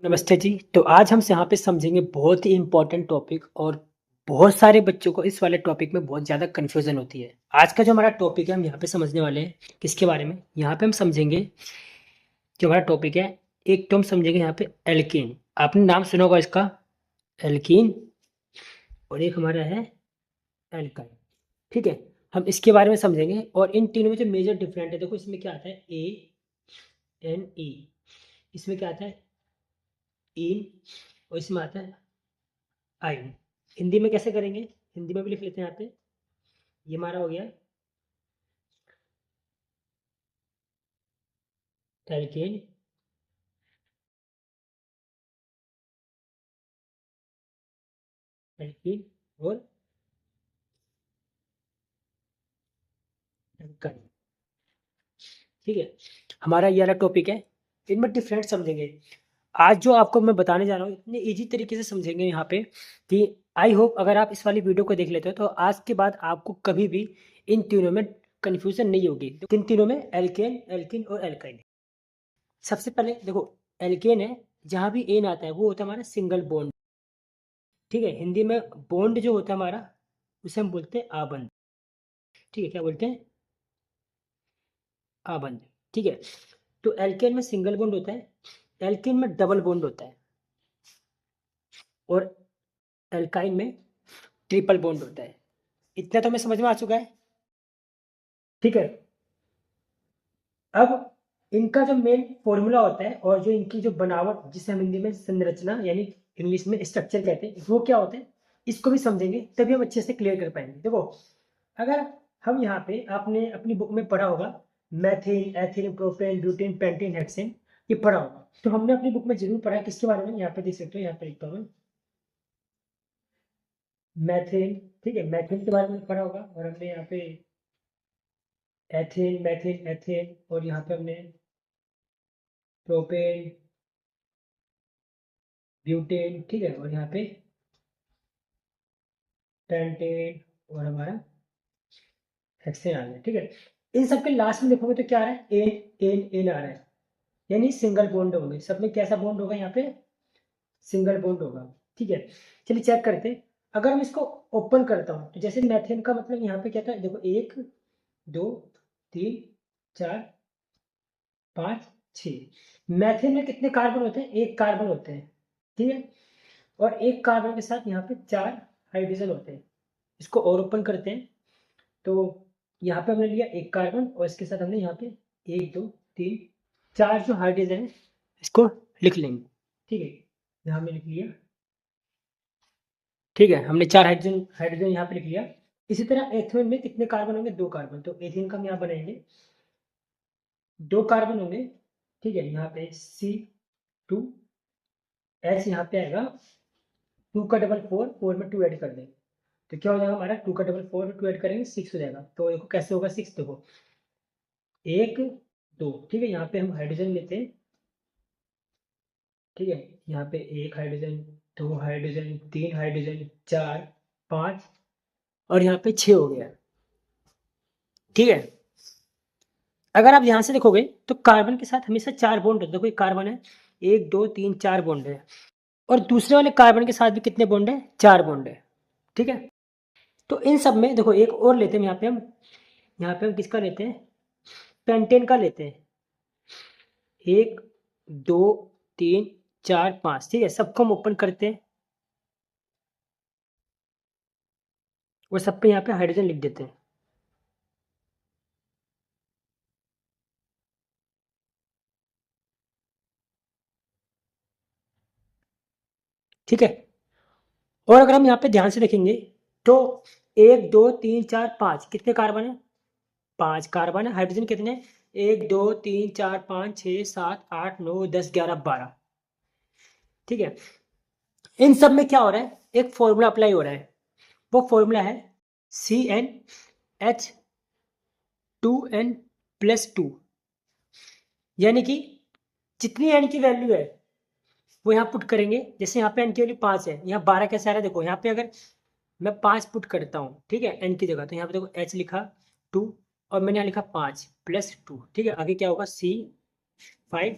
नमस्ते जी। तो आज हम यहाँ पे समझेंगे बहुत ही इम्पोर्टेंट टॉपिक और बहुत सारे बच्चों को इस वाले टॉपिक में बहुत ज़्यादा कन्फ्यूज़न होती है। आज का जो हमारा टॉपिक है हम यहाँ पे समझने वाले हैं किसके बारे में? यहाँ पे हम समझेंगे जो हमारा टॉपिक है, एक तो हम समझेंगे यहाँ पे एल्कीन। आपने नाम सुना होगा इसका, एल्कीन। और एक हमारा है एल्काइन। ठीक है? हम इसके बारे में समझेंगे और इन तीनों में जो मेजर डिफरेंट है, देखो इसमें क्या आता है, A N E। इसमें क्या आता है, इन। और इसमें आता है आइन। हिंदी में कैसे करेंगे? हिंदी में भी लिख लेते हैं यहाँ पे। ये हमारा हो गया एल्केन, एल्कीन और एल्काइन। ठीक है, हमारा ये वाला टॉपिक है। इनमें डिफरेंट समझेंगे। आज जो आपको मैं बताने जा रहा हूँ इतने इजी तरीके से समझेंगे यहाँ पे कि आई होप अगर आप इस वाली वीडियो को देख लेते हो तो आज के बाद आपको कभी भी इन तीनों में कन्फ्यूजन नहीं होगी। इन तीनों में एल्केन, एल्किन और एल्काइन। सबसे पहले देखो, एल्केन है, जहाँ भी एन आता है वो होता है हमारा सिंगल बॉन्ड। ठीक है, हिंदी में बॉन्ड जो होता है हमारा उसे हम बोलते हैं आबंध। ठीक है, क्या बोलते हैं? आबंध। ठीक है, तो एल्केन में सिंगल बॉन्ड होता है, एल्केन में डबल बॉन्ड होता है और एल्काइन में ट्रिपल बॉन्ड होता है। इतना तो हमें समझ में आ चुका है। ठीक है, अब इनका जो मेन फॉर्मूला होता है और जो इनकी जो बनावट जिसे हम हिंदी में संरचना यानी इंग्लिश में स्ट्रक्चर कहते हैं, वो क्या होते हैं इसको भी समझेंगे, तभी हम अच्छे से क्लियर कर पाएंगे। देखो, अगर हम यहाँ पे आपने अपनी बुक में पढ़ा होगा methane, ethane, propane, butane, pentane, hexane, ये पढ़ा होगा। तो हमने अपनी बुक में जरूर पढ़ा है। किसके बारे में? यहाँ पे देख सकते हो, यहाँ पे लिखता हूँ मैथिन। ठीक है, मैथिन के बारे में पढ़ा होगा। और हमने यहाँ पे एथिन, मैथिन, एथेन, और यहाँ पे हमने प्रोपेन, ब्यूटेन। ठीक है, और यहाँ पे पेंटेन और हमारा हेक्सेन आ गया। ठीक है, इन सब के लास्ट में देखोगे तो क्या आ रहा है, एन एन एन आ रहा है, यानी सिंगल बॉन्ड होंगे। सब में कैसा बॉन्ड होगा? यहाँ पे सिंगल बॉन्ड होगा। ठीक है, चलिए चेक करते हैं। अगर हम इसको ओपन करता हूँ तो जैसे मैथेन का मतलब यहाँ पे क्या था, देखो 1 2 3 4 5 6। मैथेन में कितने कार्बन होते हैं? एक कार्बन होते हैं। ठीक है, और एक कार्बन के साथ यहाँ पे 4 हाइड्रोजन होते हैं। इसको और ओपन करते हैं तो यहाँ पे हमने लिया एक कार्बन और इसके साथ हमने यहाँ पे 1 2 3 4 जो हाइड्रोजन है इसको लिख लेंगे। ठीक है, यहाँ हमने लिख लिया। ठीक है, हमने 4 हाइड्रोजन हाइड्रोजन यहाँ पे लिख लिया। इसी तरह एथेन में कितने कार्बन होंगे? 2 कार्बन। तो एथेन का हम यहाँ बनाएंगे, 2 कार्बन होंगे। ठीक है, यहाँ पे C2H यहाँ पे आएगा, 2 का डबल 4, 4 में 2 ऐड कर देंगे तो क्या हो जाएगा हमारा, 2 का डबल 4 में 2 ऐड करेंगे 6 हो जाएगा। तो देखो कैसे होगा 6, देखो 1 2। ठीक है, यहाँ पे हम हाइड्रोजन लेते हैं। ठीक है, यहाँ पे 1 हाइड्रोजन, 2 हाइड्रोजन, 3 हाइड्रोजन, 4 5 और यहाँ पे 6 हो गया। ठीक है, अगर आप यहाँ से देखोगे तो कार्बन के साथ हमेशा 4 बॉन्ड होते हैं। देखो, एक कार्बन है, 1 2 3 4 बॉन्ड है। और दूसरे वाले कार्बन के साथ भी कितने बॉन्ड है? 4 बॉन्ड है। ठीक है, तो इन सब में देखो एक और लेते हैं। यहाँ पे हम किसका लेते हैं? पेंटेन का लेते हैं। 1 2 3 4 5। ठीक है, सबको हम ओपन करते हैं और सब पे यहाँ पे हाइड्रोजन लिख देते हैं। ठीक है, और अगर हम यहाँ पे ध्यान से देखेंगे तो 1 2 3 4 5 कितने कार्बन है? 5 कार्बन है। हाइड्रोजन कितने? 1 2 3 4 5 6 7 8 9 10 11 12। ठीक है, इन सब में क्या हो रहा है, एक फॉर्मूला अप्लाई हो रहा है। वो फॉर्मूला है CnH2n+2। यानी कि जितनी एन की वैल्यू है वो यहाँ पुट करेंगे। जैसे यहाँ पे एन की वैल्यू 5 है, यहाँ 12 कैसे आ रहा है? देखो यहाँ पे अगर मैं 5 पुट करता हूँ, ठीक है, एन की जगह, तो यहाँ पे देखो एच लिखा 2 और मैंने यहाँ लिखा 5+2। ठीक है, आगे क्या होगा? C5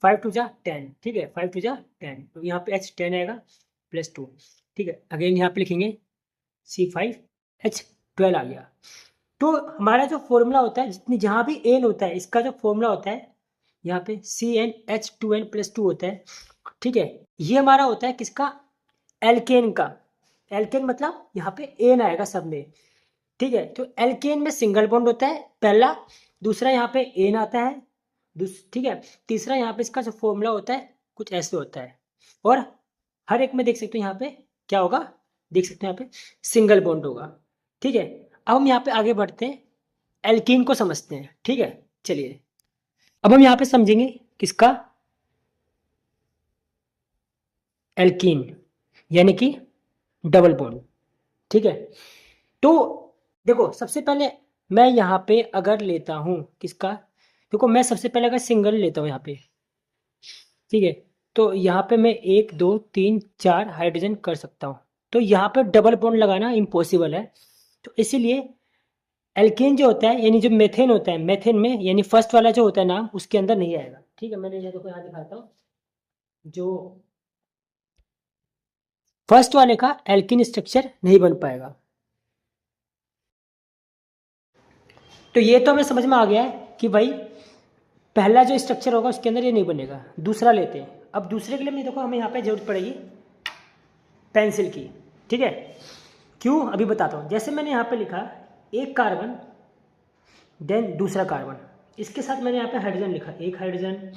5 टू जा 10, ठीक है, 5 टू जा 10, तो यहाँ पे H 10 आएगा प्लस 2, ठीक है। अगेन यहाँ पे लिखेंगे C5H12 आ गया। तो हमारा जो फॉर्मूला होता है, जितनी जहाँ भी एन होता है, इसका जो फॉर्मूला होता है यहाँ पे CnH2n+2 होता है, ठीक है। ये हमारा होता है किसका? एल्केन का। एल्केन मतलब यहाँ पे एन आएगा सब में, ठीक है। तो एल्केन में सिंगल बॉन्ड होता है पहला, दूसरा यहाँ पे एन आता है, ठीक है। तीसरा यहाँ पे इसका जो फॉर्मूला होता है कुछ ऐसे होता है, और हर एक में देख सकते हो यहाँ पे क्या होगा, देख सकते हो यहाँ पे सिंगल बॉन्ड होगा, ठीक है। अब हम यहाँ पे आगे बढ़ते हैं, एल्कीन को समझते हैं, ठीक है। चलिए अब हम यहाँ पे समझेंगे किसका? एल्कीन, यानी कि डबल बॉन्ड, ठीक है। तो देखो सबसे पहले मैं यहाँ पे अगर लेता हूँ किसका, देखो मैं सबसे पहले अगर सिंगल लेता हूँ यहाँ पे, ठीक है, तो यहाँ पे मैं 1 2 3 4 हाइड्रोजन कर सकता हूँ। तो यहाँ पे डबल बॉन्ड लगाना इम्पॉसिबल है, तो इसीलिए एल्केन जो होता है, यानी जो मेथेन होता है, मेथेन में यानी फर्स्ट वाला जो होता है नाम उसके अंदर नहीं आएगा, ठीक है। मैंने ये देखो यहाँ दिखाता हूँ, जो फर्स्ट वाले का एल्किन स्ट्रक्चर नहीं बन पाएगा। तो ये तो हमें समझ में आ गया है कि भाई पहला जो स्ट्रक्चर होगा उसके अंदर ये नहीं बनेगा। दूसरा लेते हैं, अब दूसरे के लिए भी देखो हमें यहाँ पे जरूरत पड़ेगी पेंसिल की, ठीक है। क्यों, अभी बताता हूँ। जैसे मैंने यहाँ पे लिखा एक कार्बन, देन दूसरा कार्बन, इसके साथ मैंने यहाँ पे हाइड्रोजन लिखा, एक हाइड्रोजन,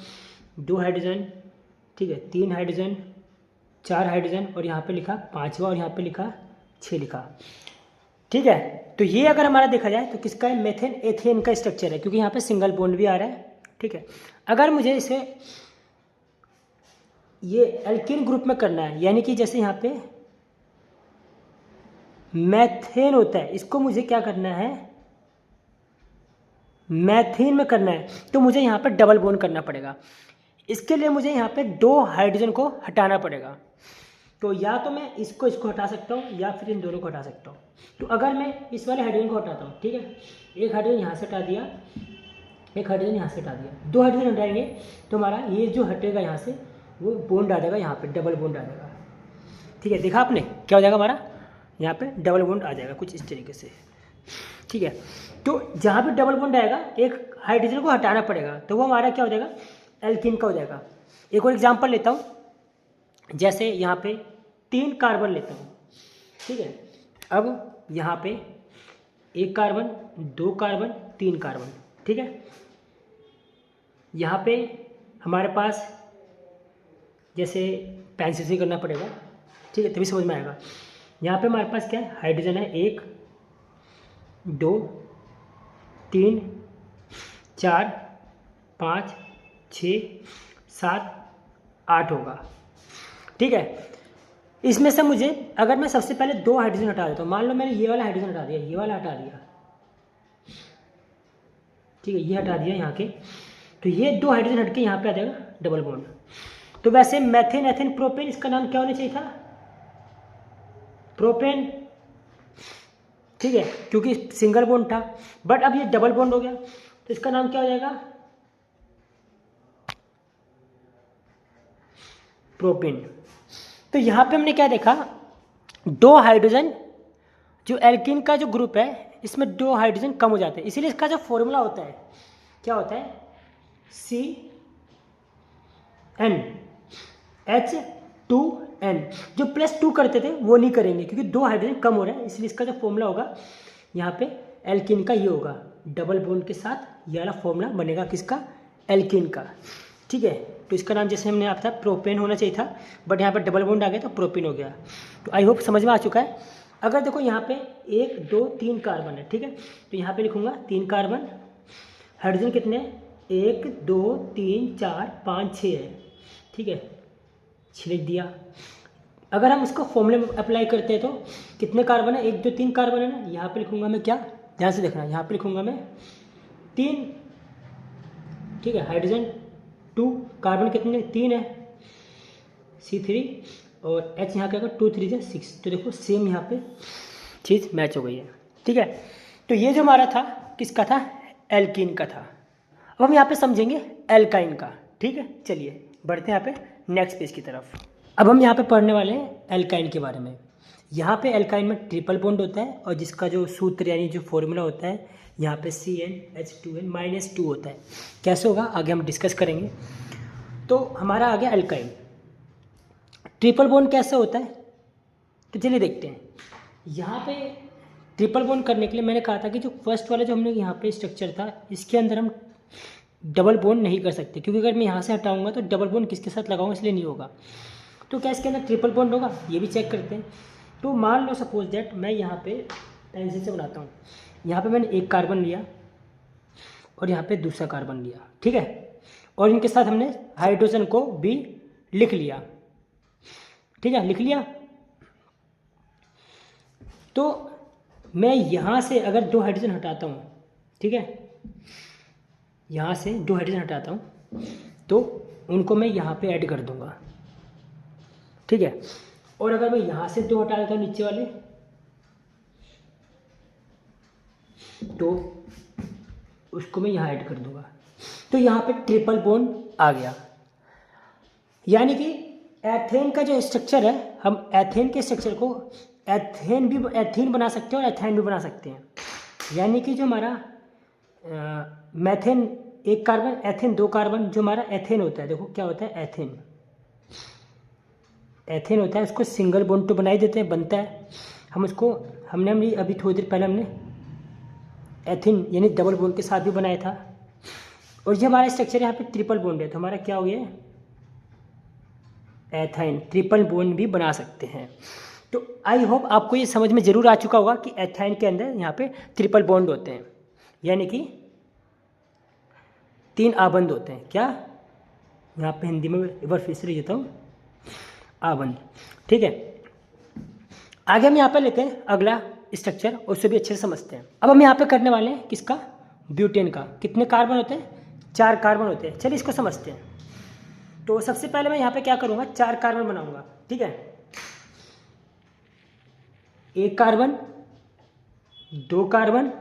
दो हाइड्रोजन, ठीक है, तीन हाइड्रोजन, चार हाइड्रोजन, और यहाँ पे लिखा पांचवा, और यहाँ पे लिखा 6 लिखा, ठीक है। तो ये अगर हमारा देखा जाए तो किसका है? मेथेन एथेन का स्ट्रक्चर है, क्योंकि यहाँ पे सिंगल बॉन्ड भी आ रहा है, ठीक है। अगर मुझे इसे ये एल्कीन ग्रुप में करना है, यानी कि जैसे यहाँ पे मैथेन होता है, इसको मुझे क्या करना है? मैथीन में करना है, तो मुझे यहाँ पे डबल बॉन्ड करना पड़ेगा। इसके लिए मुझे यहाँ पे 2 हाइड्रोजन को हटाना पड़ेगा। तो या तो मैं इसको हटा सकता हूँ, या फिर इन दोनों को हटा सकता हूँ। तो अगर मैं इस वाले हाइड्रोजन को हटाता हूँ, ठीक है, एक हाइड्रोजन यहाँ से हटा दिया, एक हाइड्रोजन यहाँ से हटा दिया, 2 हाइड्रोजन हटाएंगे तो हमारा ये जो हटेगा यहाँ से वो बॉन्ड आ जाएगा, यहाँ पे डबल बॉन्ड आ जाएगा, ठीक है। देखा आपने क्या हो जाएगा? हमारा यहाँ पे डबल बॉन्ड आ जाएगा कुछ इस तरीके से, ठीक है। तो जहाँ भी डबल बॉन्ड आएगा एक हाइड्रोजन को हटाना पड़ेगा, तो वो हमारा क्या हो जाएगा? एल्कीन का हो जाएगा। एक और एग्जांपल लेता हूँ, जैसे यहाँ पे 3 कार्बन लेता हूँ, ठीक है। अब यहाँ पे 1 कार्बन, 2 कार्बन, 3 कार्बन, ठीक है। यहाँ पे हमारे पास जैसे पेंसिल से करना पड़ेगा, ठीक है, तभी समझ में आएगा। यहाँ पे हमारे पास क्या है? हाइड्रोजन है 1 2 3 4 5 6 7 8 होगा, ठीक है। इसमें से मुझे अगर मैं सबसे पहले 2 हाइड्रोजन हटा देता हूँ, मान लो मैंने ये वाला हाइड्रोजन हटा दिया, ये वाला हटा दिया, ठीक है, ये हटा दिया यहाँ के, तो ये 2 हाइड्रोजन हट के यहाँ पे आ जाएगा डबल बॉन्ड। तो वैसे मैथेन एथेन प्रोपेन, इसका नाम क्या होना चाहिए था? प्रोपेन, ठीक है, क्योंकि सिंगल बॉन्ड था। बट अब ये डबल बॉन्ड हो गया, तो इसका नाम क्या हो जाएगा? प्रोपेन। तो यहाँ पे हमने क्या देखा? 2 हाइड्रोजन, जो एल्कीन का जो ग्रुप है इसमें 2 हाइड्रोजन कम हो जाते हैं, इसीलिए इसका जो फॉर्मूला होता है क्या होता है? CnH2n। जो +2 करते थे वो नहीं करेंगे, क्योंकि 2 हाइड्रोजन कम हो रहा है, इसलिए इसका जो फॉर्मूला होगा यहाँ पे एल्कीन का ये होगा, डबल बॉन्ड के साथ ये वाला फॉर्मूला बनेगा किसका? एल्कीन का, ठीक है। तो इसका नाम जैसे हमने आप था प्रोपेन होना चाहिए था, बट यहाँ पर डबल बॉन्ड आ गया तो प्रोपेन हो गया। तो आई होप समझ में आ चुका है। अगर देखो यहाँ पे 1 2 3 कार्बन है, ठीक है, तो यहाँ पे लिखूंगा 3 कार्बन, हाइड्रोजन कितने? 1 2 3 4 5 6 है, ठीक है, 6 लिख दिया। अगर हम इसको फॉर्मूले में अप्लाई करते हैं तो कितने कार्बन है? 1 2 3 कार्बन है ना। यहाँ पे लिखूंगा मैं क्या, ध्यान से देखना, यहाँ पे लिखूंगा मैं 3, ठीक है, हाइड्रोजन 2, कार्बन कितने? 3 है, C3, और H यहाँ क्या होगा? 2 3 6। तो देखो सेम यहाँ पे चीज़ मैच हो गई है, ठीक है। तो ये जो हमारा था किसका था? एल्कीन का था। अब हम यहाँ पे समझेंगे एल्काइन का, ठीक है, चलिए बढ़ते हैं यहाँ पे नेक्स्ट पेज की तरफ। अब हम यहाँ पे पढ़ने वाले हैं एल्काइन के बारे में। यहाँ पे एल्काइन में ट्रिपल बॉन्ड होता है और जिसका जो सूत्र यानी जो फॉर्मूला होता है यहाँ पे CnH2n-2 होता है। कैसे होगा आगे हम डिस्कस करेंगे। तो हमारा आ गया एल्काइन। ट्रिपल बॉन्ड कैसे होता है तो चलिए देखते हैं। यहाँ पे ट्रिपल बॉन्ड करने के लिए मैंने कहा था कि जो फर्स्ट वाला जो हमने यहाँ पे स्ट्रक्चर था इसके अंदर हम डबल बॉन्ड नहीं कर सकते, क्योंकि अगर मैं यहाँ से हटाऊंगा तो डबल बॉन्ड किसके साथ लगाऊंगा, इसलिए नहीं होगा। तो क्या इसके अंदर ट्रिपल बॉन्ड होगा, ये भी चेक करते हैं। तो मान लो सपोज दैट मैं यहाँ पे पेंसिल से बनाता हूँ। यहाँ पे मैंने एक कार्बन लिया और यहाँ पे दूसरा कार्बन लिया, ठीक है, और इनके साथ हमने हाइड्रोजन को भी लिख लिया, ठीक है, लिख लिया। तो मैं यहाँ से अगर 2 हाइड्रोजन हटाता हूँ, ठीक है, यहाँ से 2 हाइड्रोजन हटाता हूँ तो उनको मैं यहाँ पे ऐड कर दूँगा, ठीक है। और अगर मैं यहाँ से 2 हटा देता हूँ नीचे वाले तो उसको मैं यहाँ ऐड कर दूँगा। तो यहाँ पे ट्रिपल बॉन्ड आ गया। यानी कि एथेन का जो स्ट्रक्चर है, हम एथेन के स्ट्रक्चर को एथीन बना सकते हैं और एथाइन भी बना सकते हैं। यानी कि जो हमारा मैथेन 1 कार्बन, एथेन 2 कार्बन, जो हमारा एथेन होता है, देखो क्या होता है, एथेन होता है, उसको सिंगल बॉन्ड तो बना ही देते हैं, बनता है। हम उसको हमने अभी थोड़ी देर पहले हमने एथेन यानी डबल बॉन्ड के साथ भी बनाया था। और ये हमारा स्ट्रक्चर यहाँ पे ट्रिपल बॉन्ड है, तो हमारा क्या हो गया, एथाइन, ट्रिपल बॉन्ड भी बना सकते हैं। तो आई होप आपको ये समझ में ज़रूर आ चुका होगा कि एथाइन के अंदर यहाँ पे ट्रिपल बॉन्ड होते हैं, यानी कि 3 आबंध होते हैं। क्या, यहाँ पे हिंदी में एक बार फिर से लिख देता हूँ, आबंध, ठीक है। आगे हम यहाँ पे लेते हैं अगला स्ट्रक्चर, उससे भी अच्छे से समझते हैं। अब हम यहाँ पे करने वाले हैं किसका, ब्यूटेन का। कितने कार्बन होते हैं, 4 कार्बन होते हैं। चलिए इसको समझते हैं। तो सबसे पहले मैं यहाँ पे क्या करूँगा, 4 कार्बन बनाऊँगा, ठीक है। 1 कार्बन, 2 कार्बन,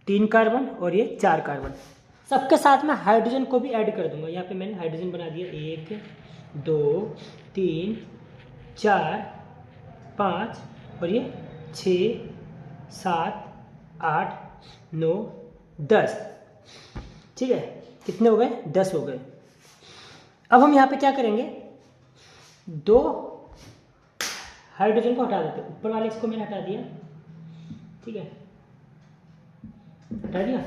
3 कार्बन और ये 4 कार्बन। सबके साथ में हाइड्रोजन को भी ऐड कर दूंगा। यहाँ पे मैंने हाइड्रोजन बना दिया, 1 2 3 4 5 और ये 6 7 8 9 10, ठीक है। कितने हो गए, 10 हो गए। अब हम यहाँ पे क्या करेंगे, 2 हाइड्रोजन को हटा देते हैं। ऊपर वाले इसको मैंने हटा दिया, ठीक है, हटा दिया।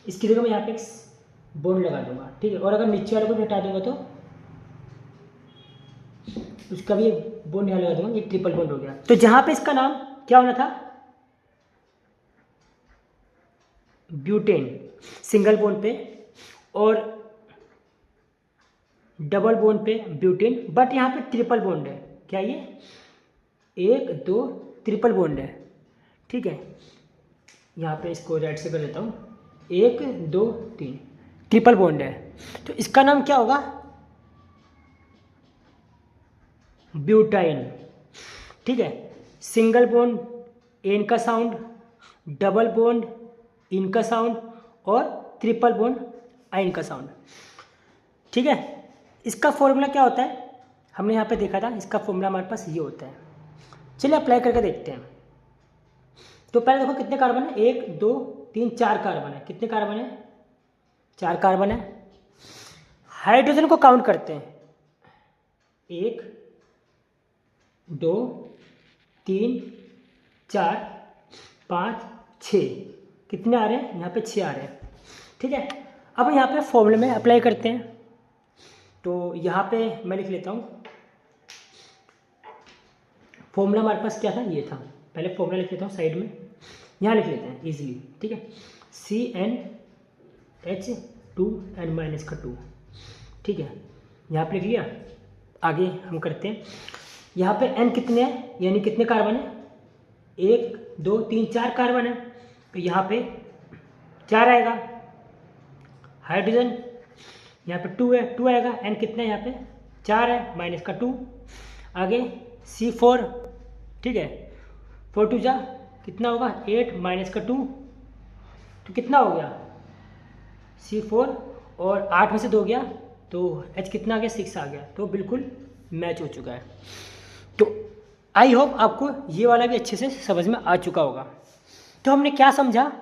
इसकी जगह मैं यहाँ पे एक बॉन्ड लगा दूंगा, ठीक है। और अगर नीचे वाले को भी हटा दूंगा तो उसका भी एक बॉन्ड यहाँ लगा दूंगा, ये ट्रिपल बॉन्ड हो गया। तो जहाँ पे इसका नाम क्या होना था, ब्यूटेन, सिंगल बॉन्ड पे, और डबल बॉन्ड पे ब्यूटेन, बट यहाँ पे ट्रिपल बॉन्ड है। क्या ये 1 2 ट्रिपल बॉन्ड है, ठीक है। यहाँ पे इसको रेड से कर देता हूँ, 1 2 3 ट्रिपल बॉन्ड है। तो इसका नाम क्या होगा, ब्यूटाइन, ठीक है। सिंगल बॉन्ड एन का साउंड, डबल बॉन्ड इन का साउंड और ट्रिपल बॉन्ड आइन का साउंड, ठीक है। इसका फॉर्मूला क्या होता है, हमने यहाँ पे देखा था, इसका फॉर्मूला हमारे पास ये होता है। चलिए अप्लाई करके देखते हैं। तो पहले देखो कितने कार्बन है, 1 2 3 4 कार्बन है। कितने कार्बन है, 4 कार्बन है। हाइड्रोजन को काउंट करते हैं, 1 2 3 4 5 6, कितने आ रहे हैं, यहाँ पे 6 आ रहे हैं, ठीक है। अब यहाँ पे फॉर्मूले में अप्लाई करते हैं। तो यहाँ पे मैं लिख लेता हूँ, फॉर्मूला हमारे पास क्या था, ये था। पहले फॉर्मूला लिख लेता हूँ साइड में, यहाँ लिख लेते हैं इजीली, ठीक है। CnH2n-2, ठीक है, यहाँ पे लिख लिया। आगे हम करते हैं, यहाँ पे n कितने हैं, यानी कितने कार्बन है, 1 2 3 4 कार्बन है। तो यहाँ पे 4 आएगा। हाइड्रोजन यहाँ पे 2 है, 2 आएगा। n कितना है, यहाँ पे 4 है, माइनस का 2। आगे C4, ठीक है, 4 2 जा कितना होगा, 8 माइनस का 2, तो कितना हो गया, C4। और 8 में से 2 गया तो H कितना आ गया, 6 आ गया, तो बिल्कुल मैच हो चुका है। तो आई होप आपको ये वाला भी अच्छे से समझ में आ चुका होगा। तो हमने क्या समझा,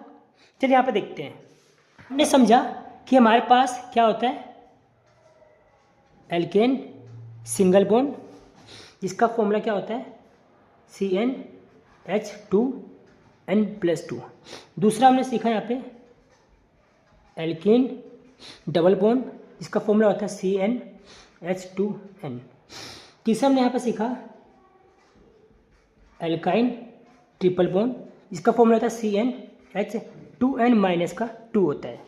चलिए यहाँ पे देखते हैं। हमने समझा कि हमारे पास क्या होता है, एल्केन सिंगल बॉन्ड, जिसका फॉर्मूला क्या होता है, CnH2n+2। दूसरा हमने सीखा यहाँ पे एल्केन डबल बॉन्ड, जिसका फॉर्मूला होता है CnH2n। तीसरा हमने यहाँ पे सीखा एल्काइन ट्रिपल बॉन्ड, जिसका फॉर्मूला होता है CnH2n-2 होता है।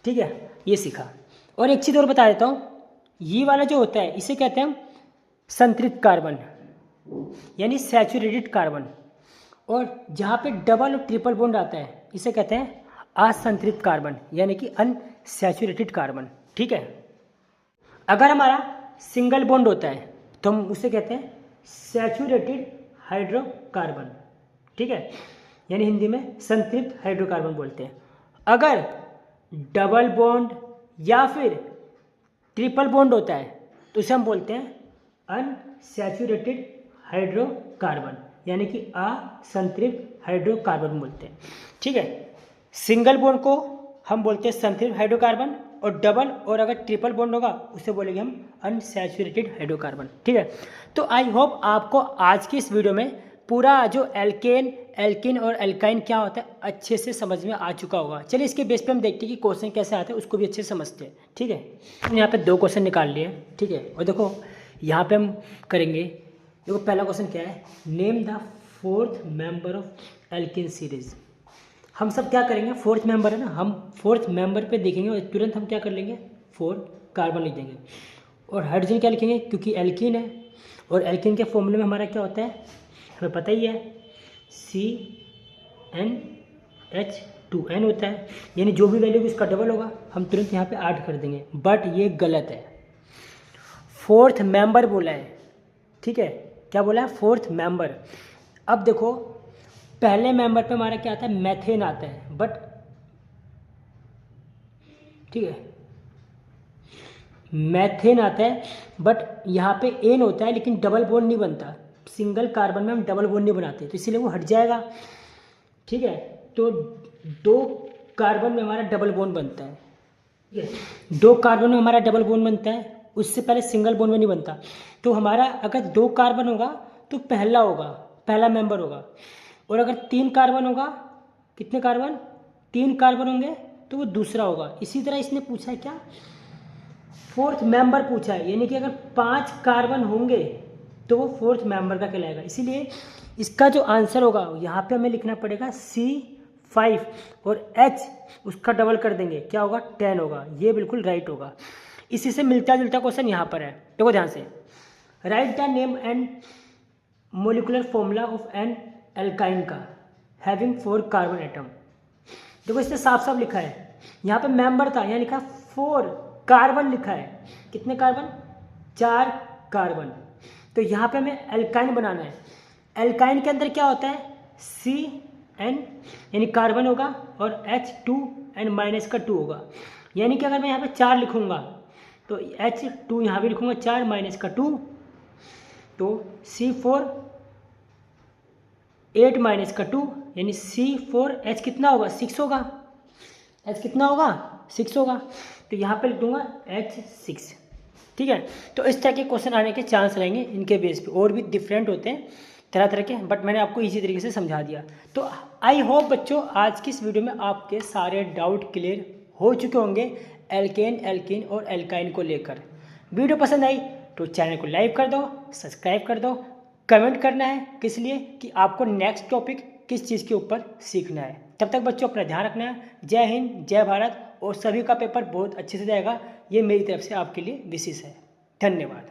ठीक है, ये सीखा। और एक चीज़ और बता देता हूँ, ये वाला जो होता है इसे कहते हैं हम संतृप्त कार्बन, यानी सैचुरेटेड कार्बन। और जहाँ पे डबल और ट्रिपल बॉन्ड आता है इसे कहते हैं असंतृप्त कार्बन, यानी कि अनसैचुरेटेड कार्बन। ठीक है, अगर हमारा सिंगल बॉन्ड होता है तो हम उसे कहते हैं सैचुरेटेड हाइड्रोकार्बन। ठीक है, यानी हिंदी में संतृप्त हाइड्रोकार्बन बोलते हैं। अगर डबल बॉन्ड या फिर ट्रिपल बॉन्ड होता है तो उसे हम बोलते हैं अनसैचुरेटेड हाइड्रोकार्बन, यानी कि असंतृप्त हाइड्रोकार्बन बोलते हैं। ठीक है, सिंगल बॉन्ड को हम बोलते हैं संतृप्त हाइड्रोकार्बन, और डबल और अगर ट्रिपल बॉन्ड होगा उसे बोलेंगे हम अनसैचुरेटेड हाइड्रोकार्बन। ठीक है, तो आई होप आपको आज की इस वीडियो में पूरा जो एल्केन और एल्काइन क्या होता है अच्छे से समझ में आ चुका होगा। चलिए इसके बेस पे हम देखते हैं कि क्वेश्चन कैसे आते हैं, उसको भी अच्छे से समझते हैं। ठीक है, हम यहाँ पे 2 क्वेश्चन निकाल लिए। ठीक है, और देखो यहाँ पे हम करेंगे, देखो पहला क्वेश्चन क्या है, name the 4th member of alkene series. हम सब क्या करेंगे, 4th मेंबर है ना, हम 4th मेंबर पे देखेंगे और तुरंत हम क्या कर लेंगे, 4 कार्बन लिख देंगे। और हाइड्रोजन क्या लिखेंगे, क्योंकि एल्कीन है, और एल्कीन के फॉर्मूले में हमारा क्या होता है हमें पता ही है, CnH2n होता है, यानी जो भी वैल्यू इसका डबल होगा हम तुरंत यहाँ पे ऐड कर देंगे। बट ये गलत है, 4th मेंबर बोला है। ठीक है, क्या बोला है, 4th मेंबर। अब देखो पहले मेंबर पे हमारा क्या आता है, मैथेन आता है, बट ठीक है मैथेन आता है, बट यहाँ पे एन होता है लेकिन डबल बॉन्ड नहीं बनता। सिंगल कार्बन में हम डबल बॉन्ड नहीं बनाते, तो इसीलिए वो हट जाएगा। ठीक है, तो 2 कार्बन में हमारा डबल बॉन्ड बनता है। ठीक है, 2 कार्बन में हमारा डबल बॉन्ड बनता है, उससे पहले सिंगल बॉन्ड में नहीं बनता। तो हमारा अगर 2 कार्बन होगा तो पहला होगा, पहला मेंबर होगा। और अगर 3 कार्बन होगा, कितने कार्बन, 3 कार्बन होंगे तो वो दूसरा होगा। इसी तरह इसने पूछा है क्या, 4th मेंबर पूछा है, यानी कि अगर 5 कार्बन होंगे तो वो 4th मेंबर का कहलाएगा। इसीलिए इसका जो आंसर होगा यहाँ पे हमें लिखना पड़ेगा C5 और H उसका डबल कर देंगे, क्या होगा, 10 होगा। ये बिल्कुल राइट होगा। इसी से मिलता जुलता क्वेश्चन यहाँ पर है, देखो ध्यान से, write the name and molecular formula of an alkyne का हैविंग 4 कार्बन एटम। देखो इसने साफ साफ लिखा है, यहाँ पे मेंबर था, यहाँ लिखा 4 कार्बन लिखा है। कितने कार्बन, 4 कार्बन। तो यहाँ पे हमें एल्काइन बनाना है। एल्काइन के अंदर क्या होता है, CN यानी कार्बन होगा और H2n-2 होगा। यानी कि अगर मैं यहाँ पे 4 लिखूँगा तो H2 यहाँ भी लिखूँगा 4 -2, तो C4 8 -2 यानी C4H कितना होगा, 6 होगा। H कितना होगा, 6 होगा। तो यहाँ पे लिख दूंगा H6। ठीक है, तो इस तरह के क्वेश्चन आने के चांस रहेंगे इनके बेस पे। और भी डिफरेंट होते हैं तरह तरह के, बट मैंने आपको इसी तरीके से समझा दिया। तो आई होप बच्चों आज की इस वीडियो में आपके सारे डाउट क्लियर हो चुके होंगे एल्केन, एल्कीन और एल्काइन को लेकर। वीडियो पसंद आई तो चैनल को लाइक कर दो, सब्सक्राइब कर दो। कमेंट करना है किस लिए, कि आपको नेक्स्ट टॉपिक किस चीज़ के ऊपर सीखना है। तब तक बच्चों अपना ध्यान रखना है। जय हिंद, जय भारत, और सभी का पेपर बहुत अच्छे से जाएगा, ये मेरी तरफ से आपके लिए विशेष है। धन्यवाद।